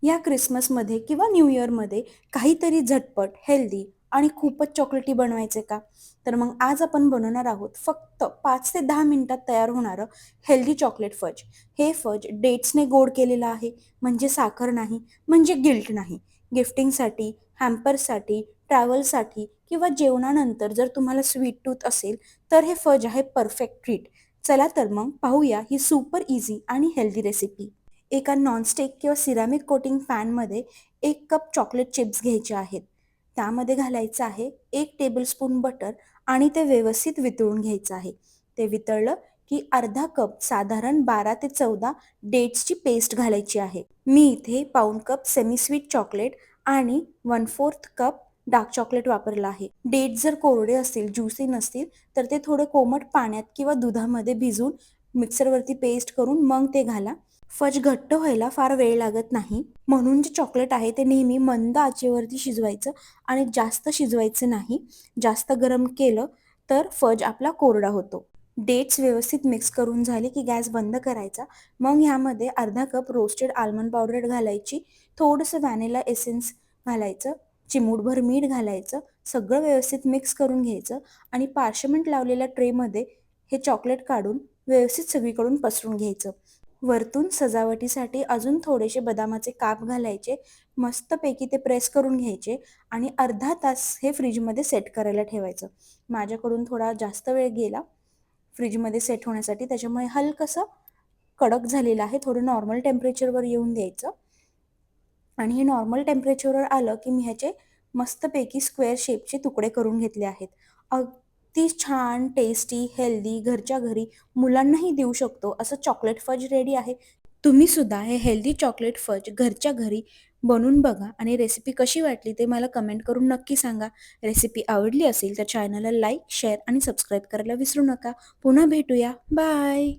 या क्रिसमसमध्ये किंवा न्यू इयरमध्ये काहीतरी झटपट, हेल्दी आणि खूपच चॉकलेटी बनवायचे का? तर मग आज आपण बनवणार आहोत फक्त 5 ते 10 मिनिटात तयार होणारं हेल्दी चॉकलेट फज. हे फज डेट्सने गोड केलेलं आहे, म्हणजे साखर नाही, म्हणजे गिल्ट नाही. गिफ्टिंगसाठी, हॅम्परसाठी, ट्रॅव्हलसाठी किंवा जेवणानंतर जर तुम्हाला स्वीट टूथ असेल, तर हे फज आहे परफेक्ट ट्रीट. चला तर मग पाहूया ही सुपर इझी आणि हेल्दी रेसिपी. एका नॉनस्टिक किंवा सिरामिक कोटिंग पॅनमध्ये 1 कप चॉकलेट चिप्स घ्यायचे आहेत. त्यामध्ये घालायचं आहे 1 टेबलस्पून बटर आणि ते व्यवस्थित वितळून घ्यायचं आहे. ते वितळलं की अर्धा कप साधारण 12 ते 14 डेट्सची पेस्ट घालायची आहे. मी इथे पाऊण कप सेमी स्वीट चॉकलेट आणि 1/4 कप डार्क चॉकलेट वापरला आहे. डेट्स जर कोरडे असतील, ज्युसी नसतील, तर ते थोडे कोमट पाण्यात किंवा दुधामध्ये भिजवून मिक्सरवरती पेस्ट करून मग ते घाला. फज घट्ट व्हायला फार वेळ लागत नाही, म्हणून जे चॉकलेट आहे ते नेहमी मंद आचेवरती शिजवायचं आणि जास्त शिजवायचं नाही. जास्त गरम केलं तर फज आपला कोरडा होतो. डेट्स व्यवस्थित मिक्स करून झाले की गॅस बंद करायचा. मग ह्यामध्ये अर्धा कप रोस्टेड आल्मंड पावडर घालायची, थोडंसं व्हॅनिला एसेन्स घालायचं, चिमूटभर मीठ घालायचं, सगळं व्यवस्थित मिक्स करून घ्यायचं आणि पार्शमेंट लावलेल्या ट्रेमध्ये हे चॉकलेट काढून व्यवस्थित सगळीकडून पसरून घ्यायचं. वरतून सजावटीसाठी अजून थोडेसे बदामाचे काप घालायचे, मस्तपैकी ते प्रेस करून घ्यायचे आणि अर्धा तास हे फ्रीजमध्ये सेट करायला ठेवायचं. माझ्याकडून थोडा जास्त वेळ गेला फ्रीजमध्ये सेट होण्यासाठी, त्याच्यामुळे हलकंसं कडक झालेलं आहे. थोडं नॉर्मल टेम्परेचरवर येऊन द्यायचं आणि हे नॉर्मल टेम्परेचरवर आलं की मी ह्याचे मस्तपैकी स्क्वेअर शेपचे तुकडे करून घेतले आहेत. अगदी छान, टेस्टी, हेल्दी, घरच्या घरी मुलांनाही देऊ शकतो असं चॉकलेट फज रेडी आहे. तुम्ही सुद्धा हे हेल्दी चॉकलेट फज घरच्या घरी बनवून बघा आणि रेसिपी कशी वाटली ते मला कमेंट करून नक्की सांगा. रेसिपी आवडली असेल तर चॅनलला लाईक, शेअर आणि सबस्क्राईब करायला विसरू नका. पुन्हा भेटूया. बाय.